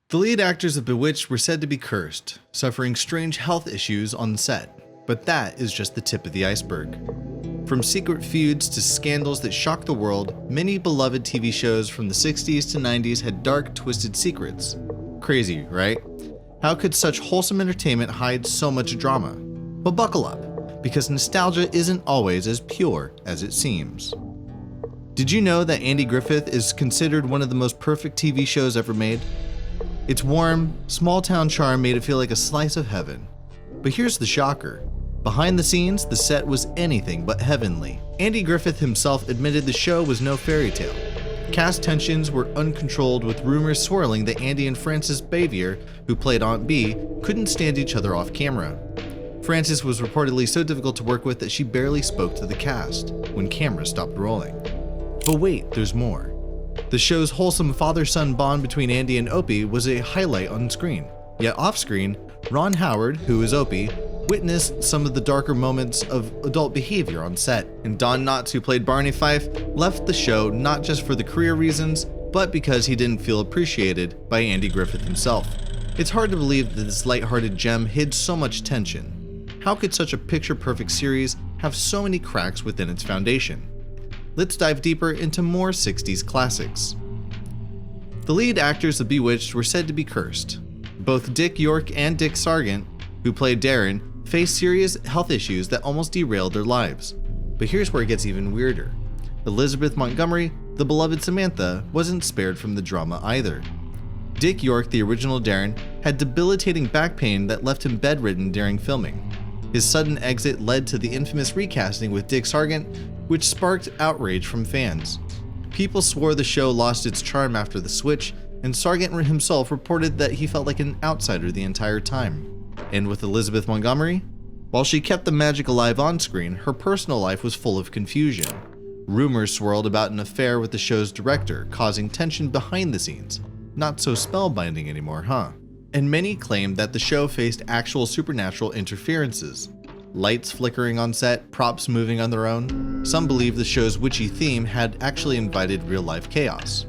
The lead actors of Bewitched were said to be cursed, suffering strange health issues on set, but that is just the tip of the iceberg. From secret feuds to scandals that shocked the world, many beloved TV shows from the 60s to 90s had dark, twisted secrets. Crazy, right? How could such wholesome entertainment hide so much drama? But buckle up, because nostalgia isn't always as pure as it seems. Did you know that Andy Griffith is considered one of the most perfect TV shows ever made? Its warm, small-town charm made it feel like a slice of heaven. But here's the shocker. Behind the scenes, the set was anything but heavenly. Andy Griffith himself admitted the show was no fairy tale. Cast tensions were uncontrolled, with rumors swirling that Andy and Frances Bavier, who played Aunt Bee, couldn't stand each other off camera. Frances was reportedly so difficult to work with that she barely spoke to the cast when cameras stopped rolling. But wait, there's more. The show's wholesome father-son bond between Andy and Opie was a highlight on screen. Yet off-screen, Ron Howard, who is Opie, witnessed some of the darker moments of adult behavior on set. And Don Knotts, who played Barney Fife, left the show not just for the career reasons, but because he didn't feel appreciated by Andy Griffith himself. It's hard to believe that this lighthearted gem hid so much tension. How could such a picture-perfect series have so many cracks within its foundation? Let's dive deeper into more 60s classics. The lead actors of Bewitched were said to be cursed. Both Dick York and Dick Sargent, who played Darren, faced serious health issues that almost derailed their lives. But here's where it gets even weirder. Elizabeth Montgomery, the beloved Samantha, wasn't spared from the drama either. Dick York, the original Darren, had debilitating back pain that left him bedridden during filming. His sudden exit led to the infamous recasting with Dick Sargent, which sparked outrage from fans. People swore the show lost its charm after the switch, and Sargent himself reported that he felt like an outsider the entire time. And with Elizabeth Montgomery? While she kept the magic alive on screen, her personal life was full of confusion. Rumors swirled about an affair with the show's director, causing tension behind the scenes. Not so spellbinding anymore, huh? And many claimed that the show faced actual supernatural interferences. Lights flickering on set, props moving on their own. Some believe the show's witchy theme had actually invited real-life chaos.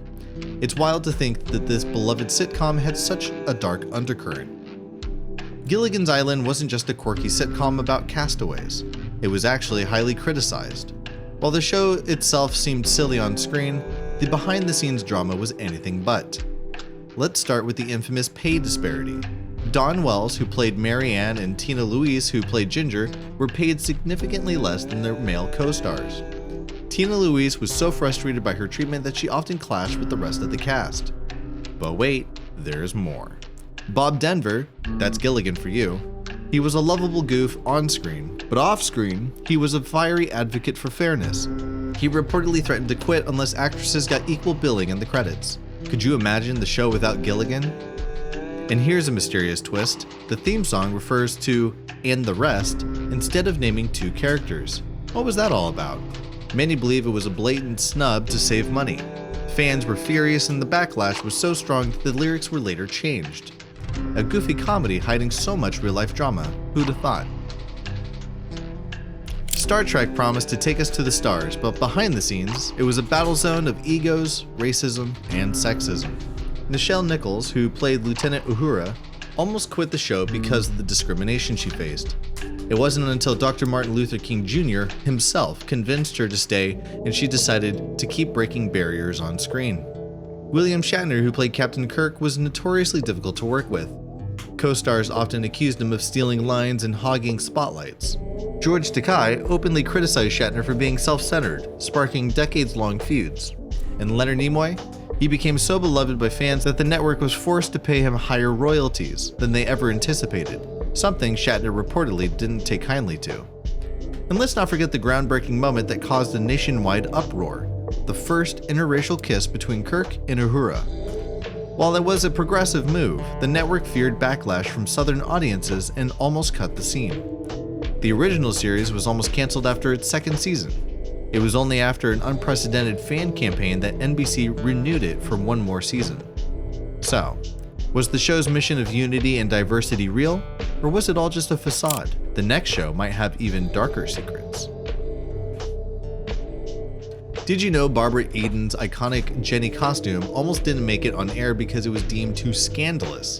It's wild to think that this beloved sitcom had such a dark undercurrent. Gilligan's Island wasn't just a quirky sitcom about castaways. It was actually highly criticized. While the show itself seemed silly on screen, the behind-the-scenes drama was anything but. Let's start with the infamous pay disparity. Dawn Wells, who played Mary Ann, and Tina Louise, who played Ginger, were paid significantly less than their male co-stars. Tina Louise was so frustrated by her treatment that she often clashed with the rest of the cast. But wait, there's more. Bob Denver, that's Gilligan for you, he was a lovable goof on screen, but off screen, he was a fiery advocate for fairness. He reportedly threatened to quit unless actresses got equal billing in the credits. Could you imagine the show without Gilligan? And here's a mysterious twist. The theme song refers to "and the rest" instead of naming two characters. What was that all about? Many believe it was a blatant snub to save money. Fans were furious, and the backlash was so strong that the lyrics were later changed. A goofy comedy hiding so much real-life drama. Who'd have thought? Star Trek promised to take us to the stars, but behind the scenes, it was a battle zone of egos, racism, and sexism. Nichelle Nichols, who played Lieutenant Uhura, almost quit the show because of the discrimination she faced. It wasn't until Dr. Martin Luther King Jr. himself convinced her to stay, and she decided to keep breaking barriers on screen. William Shatner, who played Captain Kirk, was notoriously difficult to work with. Co-stars often accused him of stealing lines and hogging spotlights. George Takei openly criticized Shatner for being self-centered, sparking decades-long feuds. And Leonard Nimoy? He became so beloved by fans that the network was forced to pay him higher royalties than they ever anticipated, something Shatner reportedly didn't take kindly to. And let's not forget the groundbreaking moment that caused a nationwide uproar, the first interracial kiss between Kirk and Uhura. While it was a progressive move, the network feared backlash from Southern audiences and almost cut the scene. The original series was almost canceled after its second season. It was only after an unprecedented fan campaign that NBC renewed it for one more season. So, was the show's mission of unity and diversity real, or was it all just a facade? The next show might have even darker secrets. Did you know Barbara Eden's iconic Jenny costume almost didn't make it on air because it was deemed too scandalous?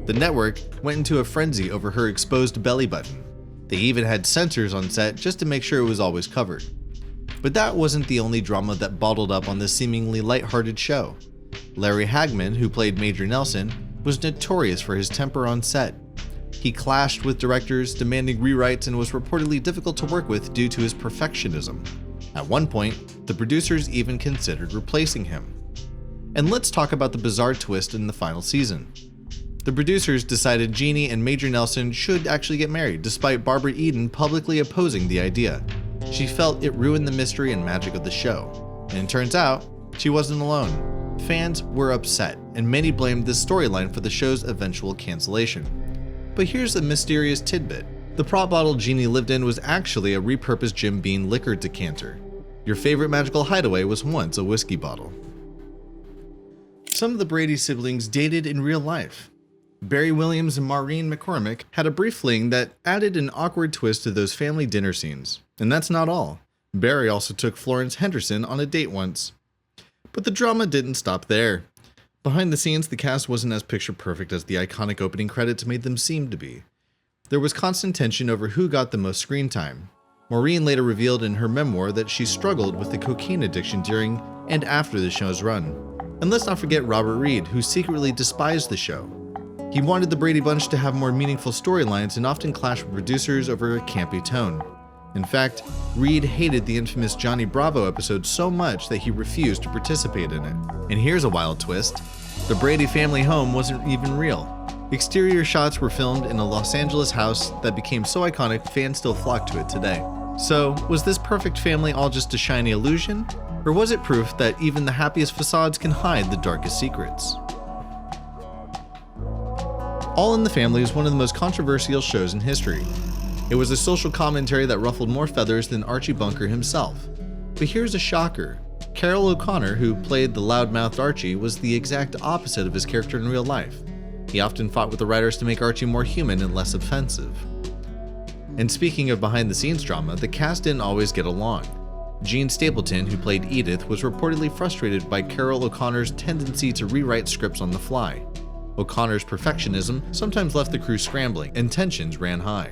The network went into a frenzy over her exposed belly button. They even had censors on set just to make sure it was always covered. But that wasn't the only drama that bottled up on this seemingly lighthearted show. Larry Hagman, who played Major Nelson, was notorious for his temper on set. He clashed with directors, demanding rewrites, and was reportedly difficult to work with due to his perfectionism. At one point, the producers even considered replacing him. And let's talk about the bizarre twist in the final season. The producers decided Jeannie and Major Nelson should actually get married, despite Barbara Eden publicly opposing the idea. She felt it ruined the mystery and magic of the show. And it turns out, she wasn't alone. Fans were upset, and many blamed this storyline for the show's eventual cancellation. But here's a mysterious tidbit. The prop bottle Jeannie lived in was actually a repurposed Jim Beam liquor decanter. Your favorite magical hideaway was once a whiskey bottle. Some of the Brady siblings dated in real life. Barry Williams and Maureen McCormick had a brief fling that added an awkward twist to those family dinner scenes. And that's not all. Barry also took Florence Henderson on a date once. But the drama didn't stop there. Behind the scenes, the cast wasn't as picture perfect as the iconic opening credits made them seem to be. There was constant tension over who got the most screen time. Maureen later revealed in her memoir that she struggled with the cocaine addiction during and after the show's run. And let's not forget Robert Reed, who secretly despised the show. He wanted the Brady Bunch to have more meaningful storylines and often clashed with producers over a campy tone. In fact, Reed hated the infamous Johnny Bravo episode so much that he refused to participate in it. And here's a wild twist. The Brady family home wasn't even real. Exterior shots were filmed in a Los Angeles house that became so iconic fans still flock to it today. So, was this perfect family all just a shiny illusion? Or was it proof that even the happiest facades can hide the darkest secrets? All in the Family is one of the most controversial shows in history. It was a social commentary that ruffled more feathers than Archie Bunker himself. But here's a shocker. Carroll O'Connor, who played the loudmouthed Archie, was the exact opposite of his character in real life. He often fought with the writers to make Archie more human and less offensive. And speaking of behind-the-scenes drama, the cast didn't always get along. Jean Stapleton, who played Edith, was reportedly frustrated by Carroll O'Connor's tendency to rewrite scripts on the fly. O'Connor's perfectionism sometimes left the crew scrambling, and tensions ran high.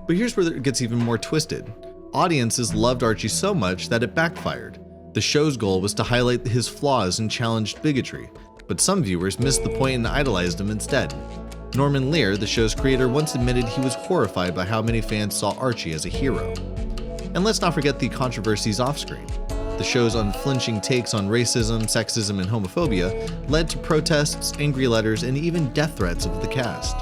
But here's where it gets even more twisted. Audiences loved Archie so much that it backfired. The show's goal was to highlight his flaws and challenged bigotry, but some viewers missed the point and idolized him instead. Norman Lear, the show's creator, once admitted he was horrified by how many fans saw Archie as a hero. And let's not forget the controversies off-screen. The show's unflinching takes on racism, sexism, and homophobia led to protests, angry letters, and even death threats of the cast.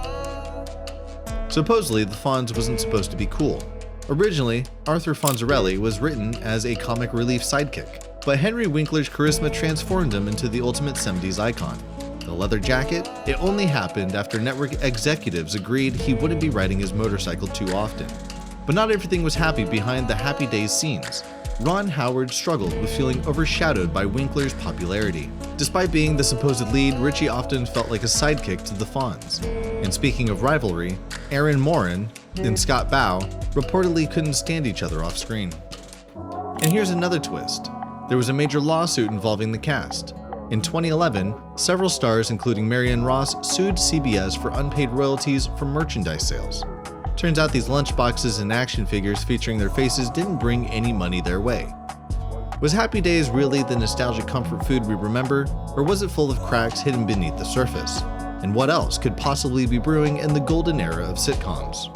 Supposedly, the Fonz wasn't supposed to be cool. Originally, Arthur Fonzarelli was written as a comic relief sidekick, but Henry Winkler's charisma transformed him into the ultimate 70s icon. The leather jacket? It only happened after network executives agreed he wouldn't be riding his motorcycle too often. But not everything was happy behind the Happy Days scenes. Ron Howard struggled with feeling overshadowed by Winkler's popularity. Despite being the supposed lead, Richie often felt like a sidekick to the Fonz. And speaking of rivalry, Aaron Morin and Scott Baio reportedly couldn't stand each other off screen. And here's another twist. There was a major lawsuit involving the cast. In 2011, several stars, including Marianne Ross, sued CBS for unpaid royalties from merchandise sales. Turns out these lunchboxes and action figures featuring their faces didn't bring any money their way. Was Happy Days really the nostalgic comfort food we remember, or was it full of cracks hidden beneath the surface? And what else could possibly be brewing in the golden era of sitcoms?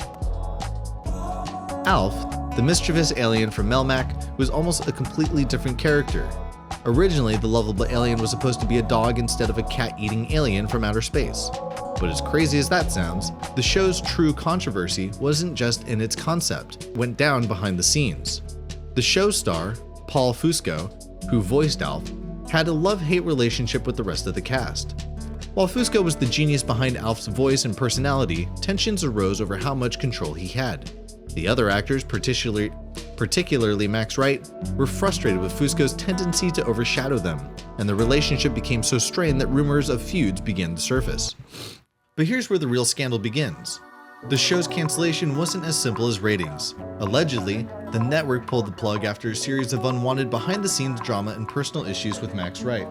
Alf, the mischievous alien from Melmac, was almost a completely different character. Originally, the lovable alien was supposed to be a dog instead of a cat-eating alien from outer space. But as crazy as that sounds, the show's true controversy wasn't just in its concept, it went down behind the scenes. The show star, Paul Fusco, who voiced Alf, had a love-hate relationship with the rest of the cast. While Fusco was the genius behind Alf's voice and personality, tensions arose over how much control he had. The other actors, particularly Max Wright, were frustrated with Fusco's tendency to overshadow them, and the relationship became so strained that rumors of feuds began to surface. But here's where the real scandal begins. The show's cancellation wasn't as simple as ratings. Allegedly, the network pulled the plug after a series of unwanted behind-the-scenes drama and personal issues with Max Wright,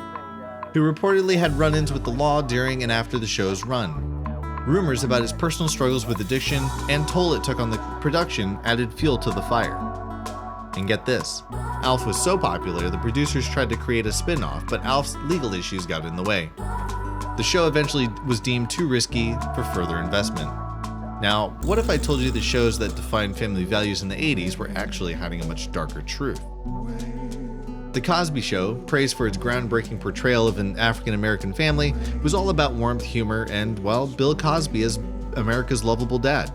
who reportedly had run-ins with the law during and after the show's run. Rumors about his personal struggles with addiction and toll it took on the production added fuel to the fire. And get this, Alf was so popular the producers tried to create a spin-off, but Alf's legal issues got in the way. The show eventually was deemed too risky for further investment. Now, what if I told you the shows that defined family values in the 80s were actually hiding a much darker truth? The Cosby Show, praised for its groundbreaking portrayal of an African-American family, was all about warmth, humor, and, well, Bill Cosby as America's lovable dad.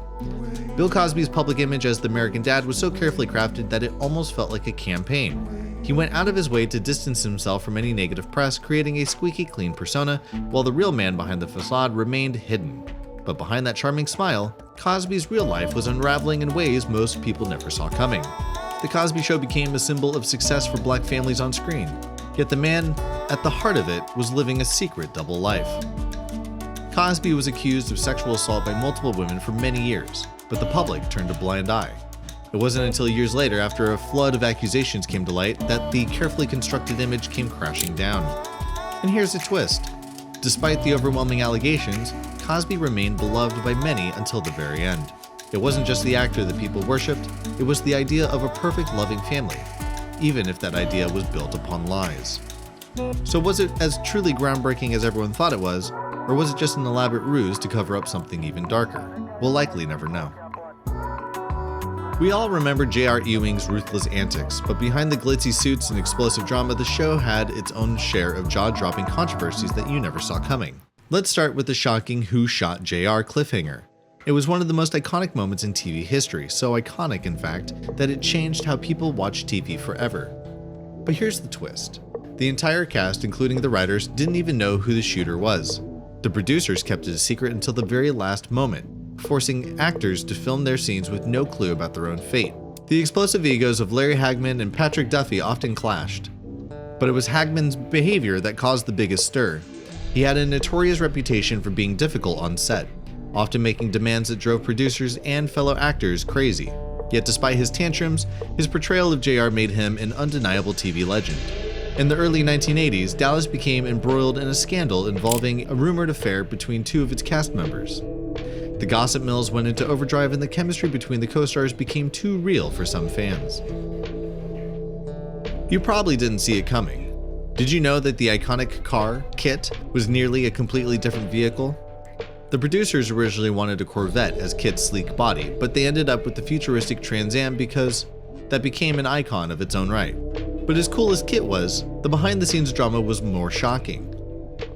Bill Cosby's public image as the American dad was so carefully crafted that it almost felt like a campaign. He went out of his way to distance himself from any negative press, creating a squeaky clean persona, while the real man behind the facade remained hidden. But behind that charming smile, Cosby's real life was unraveling in ways most people never saw coming. The Cosby Show became a symbol of success for black families on screen, yet the man at the heart of it was living a secret double life. Cosby was accused of sexual assault by multiple women for many years, but the public turned a blind eye. It wasn't until years later, after a flood of accusations came to light, that the carefully constructed image came crashing down. And here's a twist. Despite the overwhelming allegations, Cosby remained beloved by many until the very end. It wasn't just the actor that people worshipped, it was the idea of a perfect, loving family, even if that idea was built upon lies. So was it as truly groundbreaking as everyone thought it was, or was it just an elaborate ruse to cover up something even darker? We'll likely never know. We all remember J.R. Ewing's ruthless antics, but behind the glitzy suits and explosive drama, the show had its own share of jaw-dropping controversies that you never saw coming. Let's start with the shocking "Who Shot J.R." cliffhanger. It was one of the most iconic moments in TV history, so iconic in fact, that it changed how people watch TV forever. But here's the twist. The entire cast, including the writers, didn't even know who the shooter was. The producers kept it a secret until the very last moment, forcing actors to film their scenes with no clue about their own fate. The explosive egos of Larry Hagman and Patrick Duffy often clashed, but it was Hagman's behavior that caused the biggest stir. He had a notorious reputation for being difficult on set, often making demands that drove producers and fellow actors crazy. Yet despite his tantrums, his portrayal of JR made him an undeniable TV legend. In the early 1980s, Dallas became embroiled in a scandal involving a rumored affair between two of its cast members. The gossip mills went into overdrive and the chemistry between the co-stars became too real for some fans. You probably didn't see it coming. Did you know that the iconic car, KITT, was nearly a completely different vehicle? The producers originally wanted a Corvette as KITT's sleek body, but they ended up with the futuristic Trans Am because that became an icon of its own right. But as cool as KITT was, the behind-the-scenes drama was more shocking.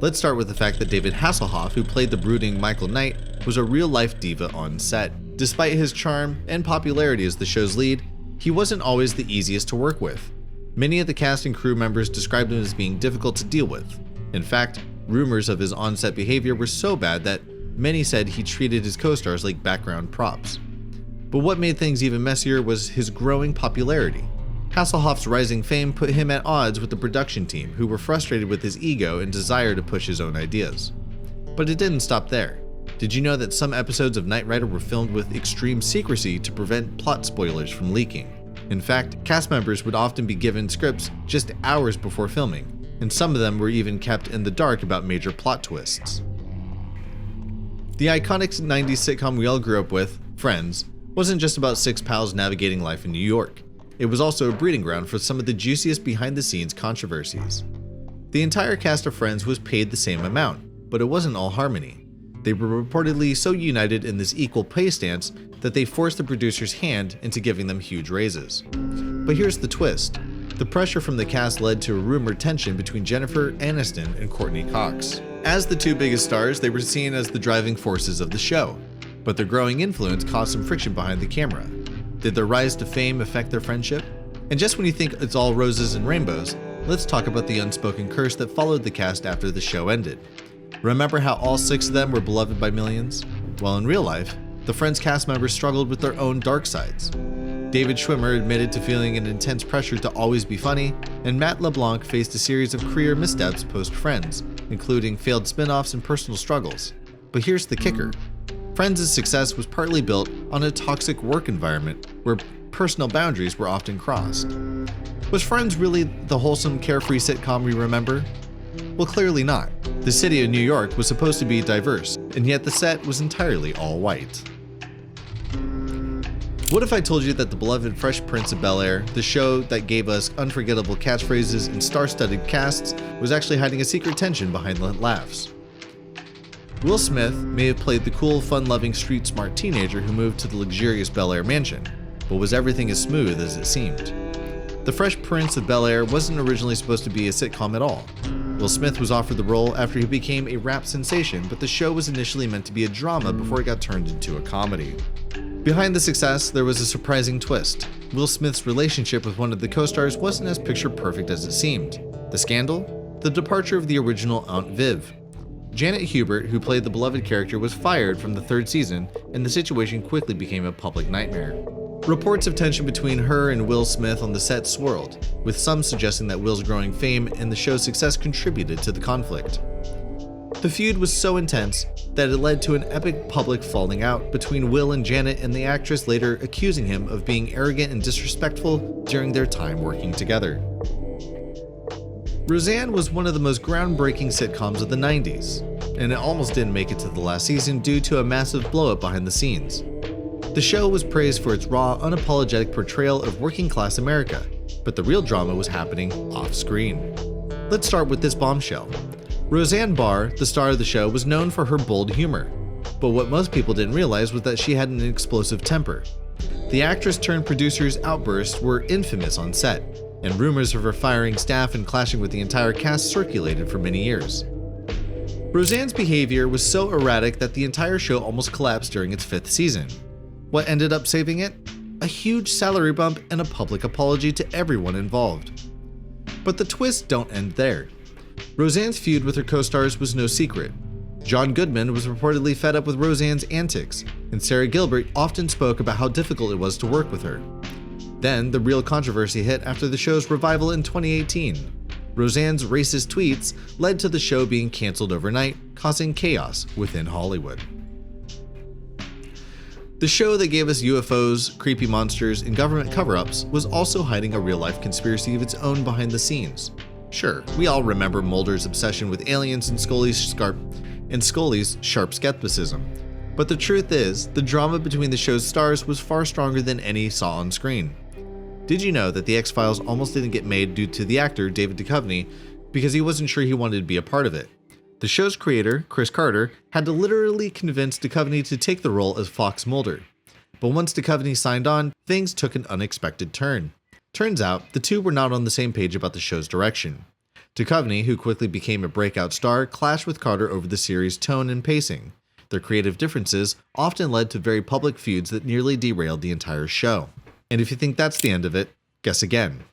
Let's start with the fact that David Hasselhoff, who played the brooding Michael Knight, was a real-life diva on set. Despite his charm and popularity as the show's lead, he wasn't always the easiest to work with. Many of the cast and crew members described him as being difficult to deal with. In fact, rumors of his on-set behavior were so bad that many said he treated his co-stars like background props. But what made things even messier was his growing popularity. Hasselhoff's rising fame put him at odds with the production team, who were frustrated with his ego and desire to push his own ideas. But it didn't stop there. Did you know that some episodes of Knight Rider were filmed with extreme secrecy to prevent plot spoilers from leaking? In fact, cast members would often be given scripts just hours before filming, and some of them were even kept in the dark about major plot twists. The iconic 90s sitcom we all grew up with, Friends, wasn't just about six pals navigating life in New York. It was also a breeding ground for some of the juiciest behind-the-scenes controversies. The entire cast of Friends was paid the same amount, but it wasn't all harmony. They were reportedly so united in this equal pay stance that they forced the producers' hand into giving them huge raises. But here's the twist. The pressure from the cast led to a rumored tension between Jennifer Aniston and Courtney Cox. As the two biggest stars, they were seen as the driving forces of the show, but their growing influence caused some friction behind the camera. Did their rise to fame affect their friendship? And just when you think it's all roses and rainbows, let's talk about the unspoken curse that followed the cast after the show ended. Remember how all six of them were beloved by millions? Well, in real life, the Friends cast members struggled with their own dark sides. David Schwimmer admitted to feeling an intense pressure to always be funny, and Matt LeBlanc faced a series of career missteps post-Friends, including failed spin-offs and personal struggles. But here's the kicker. Friends' success was partly built on a toxic work environment where personal boundaries were often crossed. Was Friends really the wholesome, carefree sitcom we remember? Well, clearly not. The city of New York was supposed to be diverse, and yet the set was entirely all white. What if I told you that the beloved Fresh Prince of Bel-Air, the show that gave us unforgettable catchphrases and star-studded casts, was actually hiding a secret tension behind the laughs? Will Smith may have played the cool, fun-loving, street-smart teenager who moved to the luxurious Bel-Air mansion, but was everything as smooth as it seemed? The Fresh Prince of Bel-Air wasn't originally supposed to be a sitcom at all. Will Smith was offered the role after he became a rap sensation, but the show was initially meant to be a drama before it got turned into a comedy. Behind the success, there was a surprising twist. Will Smith's relationship with one of the co-stars wasn't as picture-perfect as it seemed. The scandal? The departure of the original Aunt Viv. Janet Hubert, who played the beloved character, was fired from the third season, and the situation quickly became a public nightmare. Reports of tension between her and Will Smith on the set swirled, with some suggesting that Will's growing fame and the show's success contributed to the conflict. The feud was so intense that it led to an epic public falling out between Will and Janet, and the actress later accusing him of being arrogant and disrespectful during their time working together. Roseanne was one of the most groundbreaking sitcoms of the 90s, and it almost didn't make it to the last season due to a massive blow-up behind the scenes. The show was praised for its raw, unapologetic portrayal of working-class America, but the real drama was happening off-screen. Let's start with this bombshell. Roseanne Barr, the star of the show, was known for her bold humor, but what most people didn't realize was that she had an explosive temper. The actress-turned-producer's outbursts were infamous on set, and rumors of her firing staff and clashing with the entire cast circulated for many years. Roseanne's behavior was so erratic that the entire show almost collapsed during its 5th season. What ended up saving it? A huge salary bump and a public apology to everyone involved. But the twists don't end there. Roseanne's feud with her co-stars was no secret. John Goodman was reportedly fed up with Roseanne's antics, and Sarah Gilbert often spoke about how difficult it was to work with her. Then, the real controversy hit after the show's revival in 2018. Roseanne's racist tweets led to the show being canceled overnight, causing chaos within Hollywood. The show that gave us UFOs, creepy monsters, and government cover-ups was also hiding a real-life conspiracy of its own behind the scenes. Sure, we all remember Mulder's obsession with aliens and Scully's sharp skepticism, but the truth is, the drama between the show's stars was far stronger than any saw on screen. Did you know that The X-Files almost didn't get made due to the actor David Duchovny because he wasn't sure he wanted to be a part of it? The show's creator, Chris Carter, had to literally convince Duchovny to take the role as Fox Mulder. But once Duchovny signed on, things took an unexpected turn. Turns out, the two were not on the same page about the show's direction. Duchovny, who quickly became a breakout star, clashed with Carter over the series' tone and pacing. Their creative differences often led to very public feuds that nearly derailed the entire show. And if you think that's the end of it, guess again.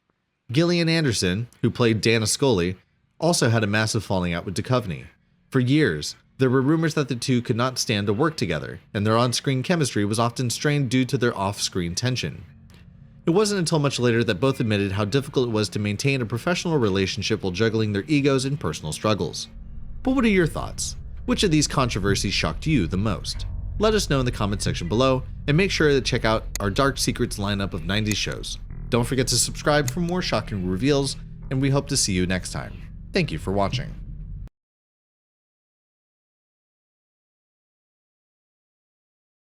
Gillian Anderson, who played Dana Scully, also had a massive falling out with Duchovny. For years, there were rumors that the two could not stand to work together, and their on-screen chemistry was often strained due to their off-screen tension. It wasn't until much later that both admitted how difficult it was to maintain a professional relationship while juggling their egos and personal struggles. But what are your thoughts? Which of these controversies shocked you the most? Let us know in the comment section below, and make sure to check out our Dark Secrets lineup of 90s shows. Don't forget to subscribe for more shocking reveals, and we hope to see you next time. Thank you for watching.